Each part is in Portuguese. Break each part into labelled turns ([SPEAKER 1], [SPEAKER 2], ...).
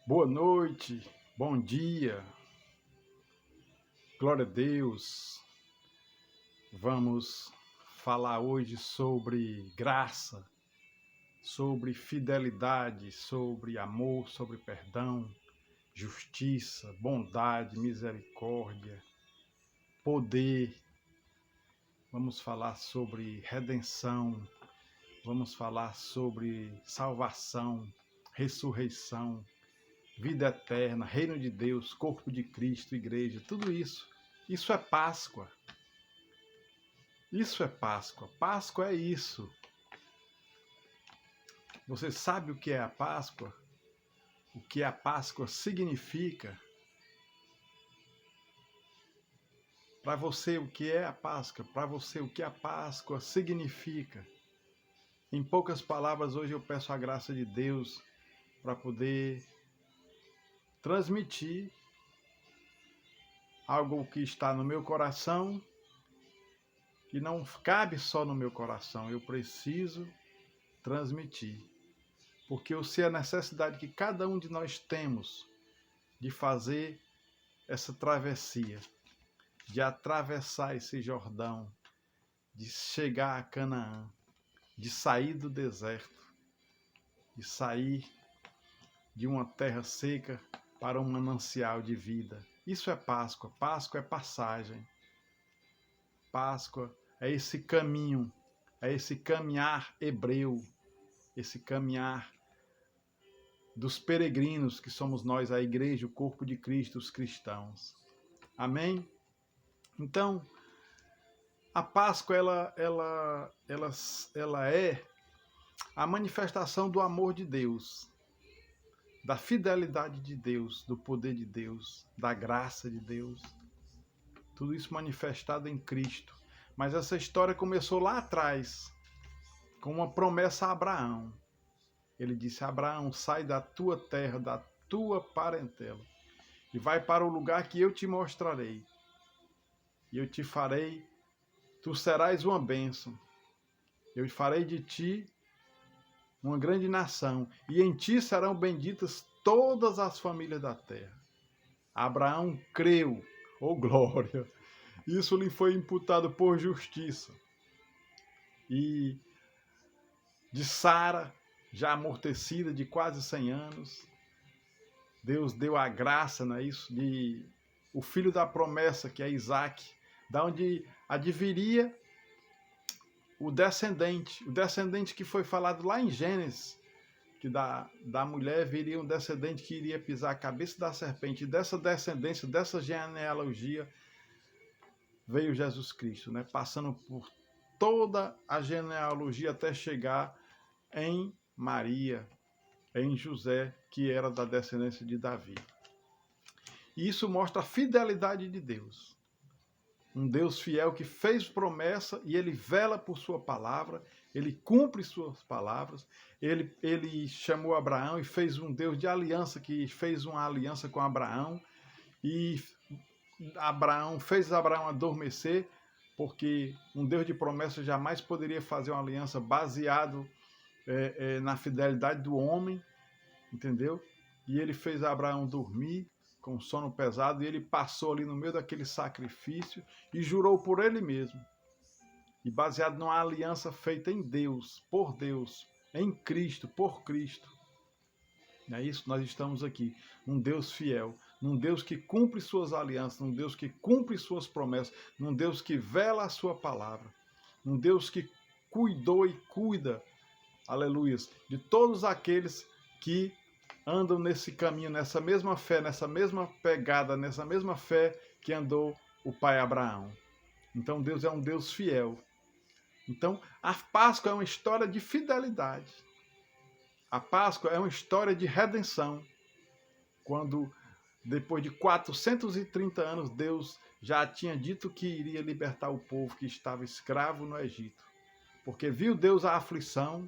[SPEAKER 1] Boa noite, bom dia, glória a Deus. Vamos falar hoje sobre graça, sobre fidelidade, sobre amor, sobre perdão, justiça, bondade, misericórdia, poder. Vamos falar sobre redenção, vamos falar sobre salvação, ressurreição, vida eterna, reino de Deus, corpo de Cristo, igreja, tudo isso. Isso é Páscoa. Isso é Páscoa. Páscoa é isso. Você sabe o que é a Páscoa? O que a Páscoa significa? Para você, o que é a Páscoa? Para você, o que a Páscoa significa? Em poucas palavras, hoje eu peço a graça de Deus para poder transmitir algo que está no meu coração, que não cabe só no meu coração, eu preciso transmitir. Porque eu sei a necessidade que cada um de nós temos de fazer essa travessia, de atravessar esse Jordão, de chegar a Canaã, de sair do deserto, de sair de uma terra seca para um manancial de vida. Isso é Páscoa. Páscoa é passagem. Páscoa é esse caminho, é esse caminhar hebreu, esse caminhar dos peregrinos que somos nós, a igreja, o corpo de Cristo, os cristãos. Amém? Então, a Páscoa ela é a manifestação do amor de Deus, da fidelidade de Deus, do poder de Deus, da graça de Deus. Tudo isso manifestado em Cristo. Mas essa história começou lá atrás, com uma promessa a Abraão. Ele disse: Abraão, sai da tua terra, da tua parentela, e vai para o lugar que eu te mostrarei. E eu te farei, tu serás uma bênção. Eu farei de ti uma grande nação, e em ti serão benditas todas as famílias da terra. Abraão creu, oh glória, isso lhe foi imputado por justiça. E de Sara, já amortecida de quase 100 anos, Deus deu a graça, não é isso, de o filho da promessa, que é Isaac, da onde adviria o descendente que foi falado lá em Gênesis, que da mulher viria um descendente que iria pisar a cabeça da serpente. E dessa descendência, dessa genealogia, veio Jesus Cristo, né? Passando por toda a genealogia até chegar em Maria, em José, que era da descendência de Davi. E isso mostra a fidelidade de Deus. Um Deus fiel que fez promessa e ele vela por sua palavra, ele cumpre suas palavras. Ele chamou Abraão e fez um Deus de aliança, que fez uma aliança com Abraão. E fez Abraão adormecer, porque um Deus de promessa jamais poderia fazer uma aliança baseado na fidelidade do homem, entendeu? E ele fez Abraão dormir com sono pesado, e ele passou ali no meio daquele sacrifício e jurou por ele mesmo. E baseado numa aliança feita em Deus, por Deus, em Cristo, por Cristo. É isso, nós estamos aqui, um Deus fiel, num Deus que cumpre suas alianças, num Deus que cumpre suas promessas, num Deus que vela a sua palavra, num Deus que cuidou e cuida, aleluias, de todos aqueles que andam nesse caminho, nessa mesma fé, nessa mesma pegada, nessa mesma fé que andou o pai Abraão. Então Deus é um Deus fiel. Então a Páscoa é uma história de fidelidade. A Páscoa é uma história de redenção. Quando, depois de 430 anos, Deus já tinha dito que iria libertar o povo que estava escravo no Egito. Porque viu Deus a aflição,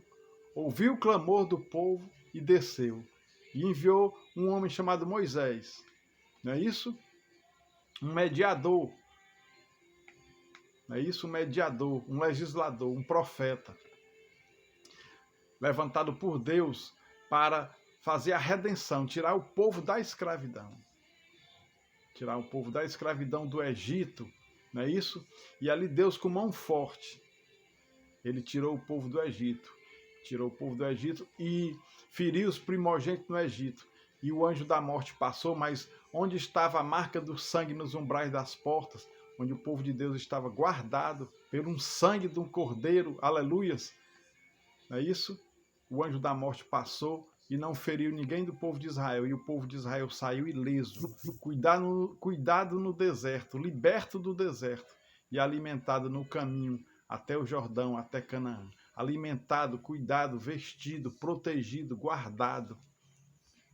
[SPEAKER 1] ouviu o clamor do povo e desceu. E enviou um homem chamado Moisés. Não é isso? Um mediador. Não é isso? Um mediador, um legislador, um profeta. Levantado por Deus para fazer a redenção, tirar o povo da escravidão. Tirar o povo da escravidão do Egito, não é isso? E ali Deus, com mão forte, ele tirou o povo do Egito. Tirou o povo do Egito e feriu os primogênitos no Egito. E o anjo da morte passou, mas onde estava a marca do sangue nos umbrais das portas, onde o povo de Deus estava guardado pelo sangue de um cordeiro, aleluias, não é isso? O anjo da morte passou e não feriu ninguém do povo de Israel, e o povo de Israel saiu ileso, cuidado no deserto, liberto do deserto e alimentado no caminho até o Jordão, até Canaã. Alimentado, cuidado, vestido, protegido, guardado.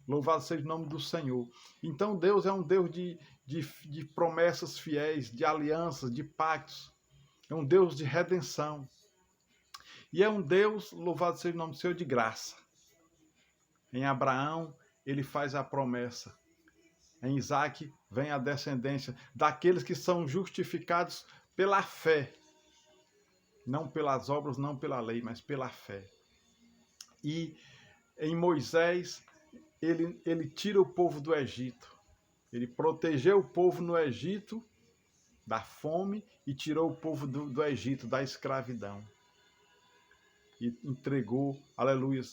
[SPEAKER 1] Louvado seja o nome do Senhor. Então Deus é um Deus de promessas fiéis, de alianças, de pactos. É um Deus de redenção. E é um Deus, louvado seja o nome do Senhor, de graça. Em Abraão, ele faz a promessa. Em Isaac, vem a descendência daqueles que são justificados pela fé. Não pelas obras, não pela lei, mas pela fé. E em Moisés, ele tira o povo do Egito. Ele protegeu o povo no Egito da fome e tirou o povo do Egito, da escravidão. E entregou, aleluia,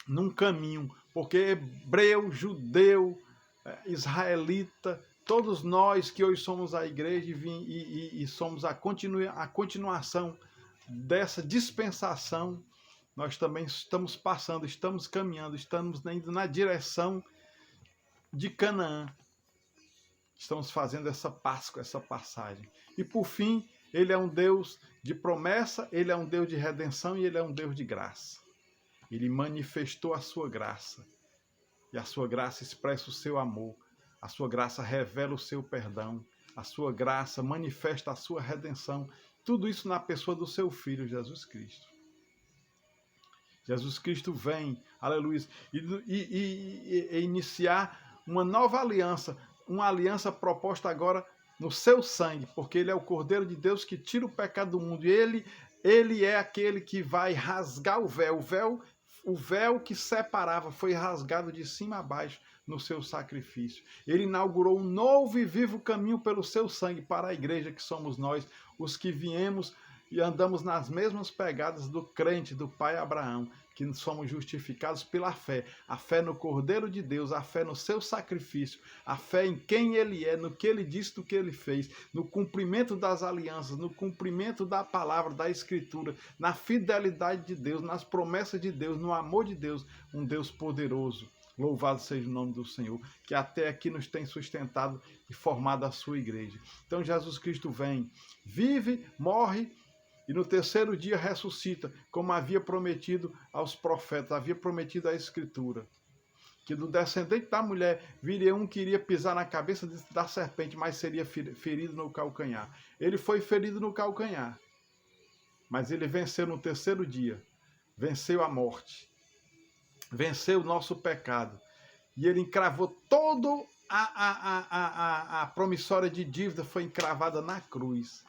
[SPEAKER 1] num caminho, porque hebreu, judeu, israelita, todos nós que hoje somos a igreja e somos a continuação dessa dispensação, nós também estamos passando, estamos caminhando, estamos indo na direção de Canaã. Estamos fazendo essa Páscoa, essa passagem. E por fim, ele é um Deus de promessa, ele é um Deus de redenção e ele é um Deus de graça. Ele manifestou a sua graça. E a sua graça expressa o seu amor. A sua graça revela o seu perdão. A sua graça manifesta a sua redenção. Tudo isso na pessoa do seu Filho, Jesus Cristo. Jesus Cristo vem, aleluia, e iniciar uma nova aliança, uma aliança proposta agora no seu sangue, porque ele é o Cordeiro de Deus que tira o pecado do mundo. E ele é aquele que vai rasgar o véu que separava, foi rasgado de cima a baixo no seu sacrifício. Ele inaugurou um novo e vivo caminho pelo seu sangue para a igreja que somos nós, os que viemos e andamos nas mesmas pegadas do crente, do pai Abraão, que somos justificados pela fé. A fé no Cordeiro de Deus, a fé no seu sacrifício, a fé em quem ele é, no que ele disse, no que ele fez, no cumprimento das alianças, no cumprimento da palavra, da Escritura, na fidelidade de Deus, nas promessas de Deus, no amor de Deus, um Deus poderoso. Louvado seja o nome do Senhor, que até aqui nos tem sustentado e formado a sua igreja. Então Jesus Cristo vem, vive, morre, e no terceiro dia ressuscita, como havia prometido aos profetas, havia prometido à Escritura. Que do descendente da mulher viria um que iria pisar na cabeça da serpente, mas seria ferido no calcanhar. Ele foi ferido no calcanhar, mas ele venceu no terceiro dia, venceu a morte, venceu o nosso pecado. E ele encravou todo a promissória de dívida, foi encravada na cruz.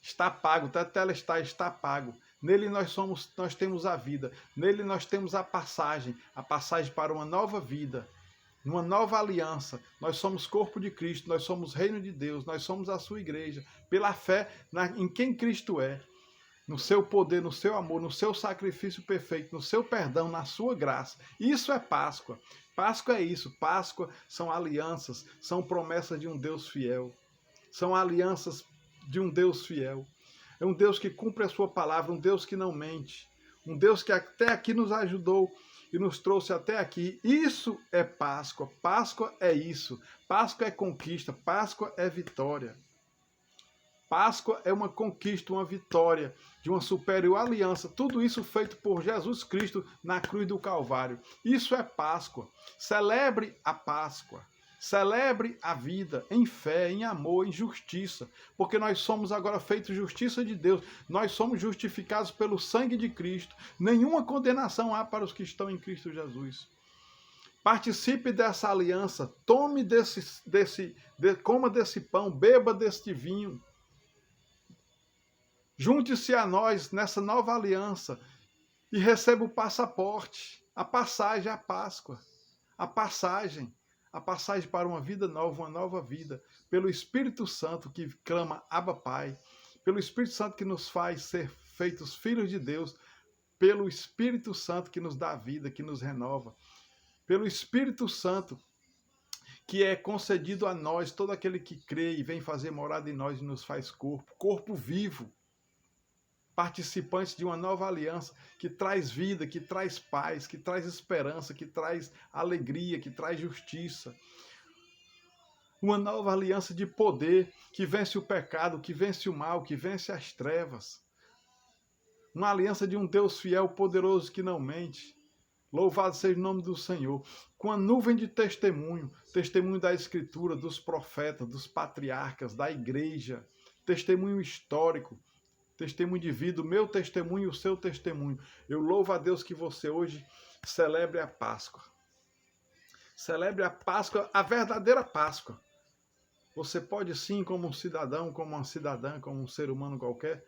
[SPEAKER 1] Está pago, está pago. Nele nós temos a vida. Nele nós temos a passagem para uma nova vida, uma nova aliança. Nós somos corpo de Cristo, nós somos reino de Deus, nós somos a sua igreja, pela fé em quem Cristo é, no seu poder, no seu amor, no seu sacrifício perfeito, no seu perdão, na sua graça. Isso é Páscoa. Páscoa é isso. Páscoa são alianças, são promessas de um Deus fiel. São alianças de um Deus fiel. É um Deus que cumpre a sua palavra, um Deus que não mente. Um Deus que até aqui nos ajudou e nos trouxe até aqui. Isso é Páscoa. Páscoa é isso. Páscoa é conquista. Páscoa é vitória. Páscoa é uma conquista, uma vitória de uma superior aliança. Tudo isso feito por Jesus Cristo na cruz do Calvário. Isso é Páscoa. Celebre a Páscoa. Celebre a vida em fé, em amor, em justiça, porque nós somos agora feitos justiça de Deus, nós somos justificados pelo sangue de Cristo, nenhuma condenação há para os que estão em Cristo Jesus. Participe dessa aliança, tome coma desse pão, beba deste vinho, junte-se a nós nessa nova aliança e receba o passaporte. A passagem é a Páscoa. A passagem para uma vida nova, uma nova vida, pelo Espírito Santo que clama Abba Pai, pelo Espírito Santo que nos faz ser feitos filhos de Deus, pelo Espírito Santo que nos dá vida, que nos renova, pelo Espírito Santo que é concedido a nós, todo aquele que crê e vem fazer morada em nós e nos faz corpo vivo, participantes de uma nova aliança que traz vida, que traz paz, que traz esperança, que traz alegria, que traz justiça. Uma nova aliança de poder que vence o pecado, que vence o mal, que vence as trevas. Uma aliança de um Deus fiel, poderoso, que não mente. Louvado seja o nome do Senhor. Com a nuvem de testemunho, testemunho da Escritura, dos profetas, dos patriarcas, da igreja, testemunho histórico, testemunho de vida, o meu testemunho e o seu testemunho. Eu louvo a Deus que você hoje celebre a Páscoa. Celebre a Páscoa, a verdadeira Páscoa. Você pode sim, como um cidadão, como uma cidadã, como um ser humano qualquer,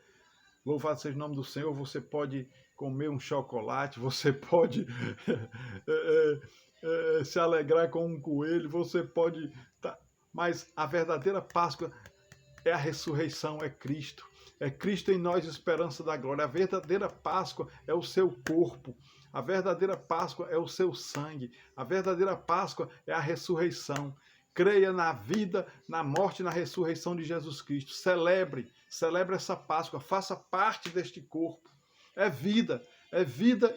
[SPEAKER 1] louvado seja o nome do Senhor, você pode comer um chocolate, você pode se alegrar com um coelho, você pode... Mas a verdadeira Páscoa é a ressurreição, é Cristo. É Cristo em nós, esperança da glória. A verdadeira Páscoa é o seu corpo. A verdadeira Páscoa é o seu sangue. A verdadeira Páscoa é a ressurreição. Creia na vida, na morte e na ressurreição de Jesus Cristo. Celebre essa Páscoa. Faça parte deste corpo. É vida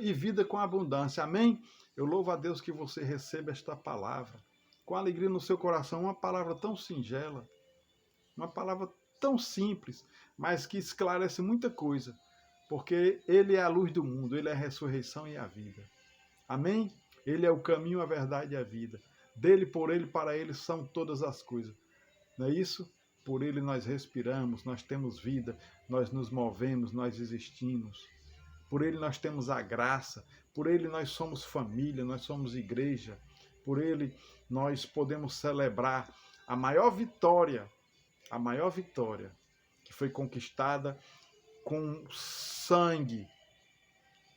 [SPEAKER 1] e vida com abundância. Amém? Eu louvo a Deus que você receba esta palavra com alegria no seu coração. Uma palavra tão singela, uma palavra tão simples, mas que esclarece muita coisa, porque Ele é a luz do mundo, Ele é a ressurreição e a vida. Amém? Ele é o caminho, a verdade e a vida. Dele, por Ele, para Ele são todas as coisas. Não é isso? Por Ele nós respiramos, nós temos vida, nós nos movemos, nós existimos. Por Ele nós temos a graça, por Ele nós somos família, nós somos igreja. Por Ele nós podemos celebrar a maior vitória que foi conquistada com sangue,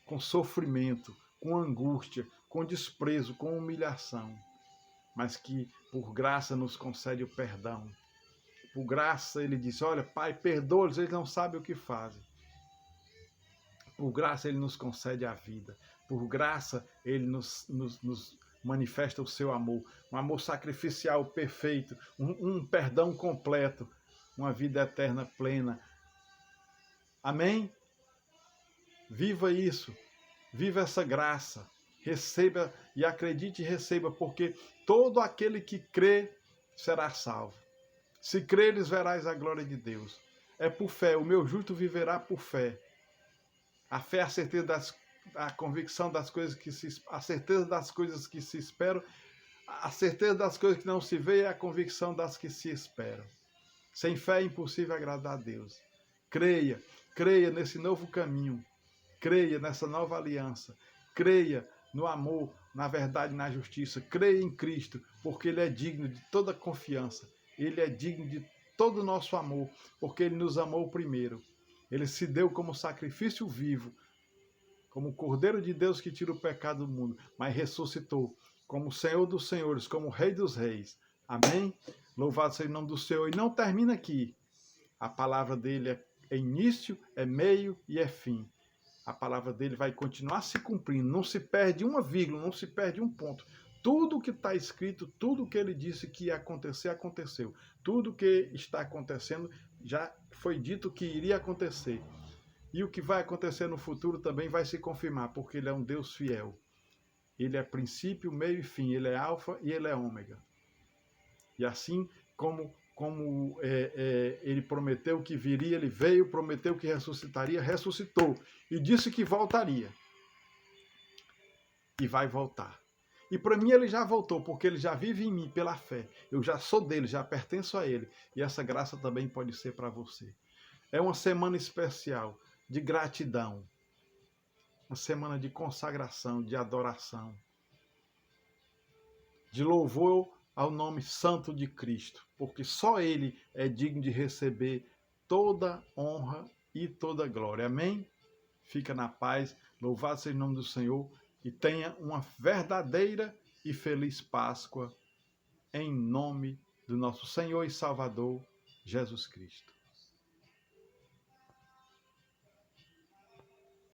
[SPEAKER 1] com sofrimento, com angústia, com desprezo, com humilhação, mas que por graça nos concede o perdão. Por graça Ele disse, olha, Pai, perdoa-lhes, eles não sabem o que fazem. Por graça Ele nos concede a vida. Por graça Ele nos manifesta o seu amor. Um amor sacrificial perfeito. Um perdão completo. Uma vida eterna plena. Amém? Viva isso. Viva essa graça. Receba e acredite e receba, porque todo aquele que crê será salvo. Se creres, verás a glória de Deus. É por fé. O meu justo viverá por fé. A fé é a certeza a convicção das coisas a certeza das coisas que se esperam, a certeza das coisas que não se vê é a convicção das que se esperam. Sem fé é impossível agradar a Deus. Creia nesse novo caminho, creia nessa nova aliança, creia no amor, na verdade e na justiça, creia em Cristo, porque Ele é digno de toda confiança, Ele é digno de todo o nosso amor, porque Ele nos amou primeiro. Ele se deu como sacrifício vivo, como o Cordeiro de Deus que tira o pecado do mundo, mas ressuscitou como Senhor dos Senhores, como Rei dos Reis. Amém? Louvado seja o nome do Senhor. E não termina aqui. A palavra dele é início, é meio e é fim. A palavra dele vai continuar se cumprindo. Não se perde uma vírgula, não se perde um ponto. Tudo que está escrito, tudo que ele disse que ia acontecer, aconteceu. Tudo que está acontecendo já foi dito que iria acontecer. E o que vai acontecer no futuro também vai se confirmar, porque Ele é um Deus fiel. Ele é princípio, meio e fim. Ele é alfa e Ele é ômega. E assim como Ele prometeu que viria, Ele veio, prometeu que ressuscitaria, ressuscitou. E disse que voltaria. E vai voltar. E para mim Ele já voltou, porque Ele já vive em mim pela fé. Eu já sou dele, já pertenço a Ele. E essa graça também pode ser para você. É uma semana especial de gratidão, uma semana de consagração, de adoração, de louvor ao nome santo de Cristo, porque só Ele é digno de receber toda honra e toda glória. Amém? Fica na paz, louvado seja o nome do Senhor e tenha uma verdadeira e feliz Páscoa, em nome do nosso Senhor e Salvador, Jesus Cristo.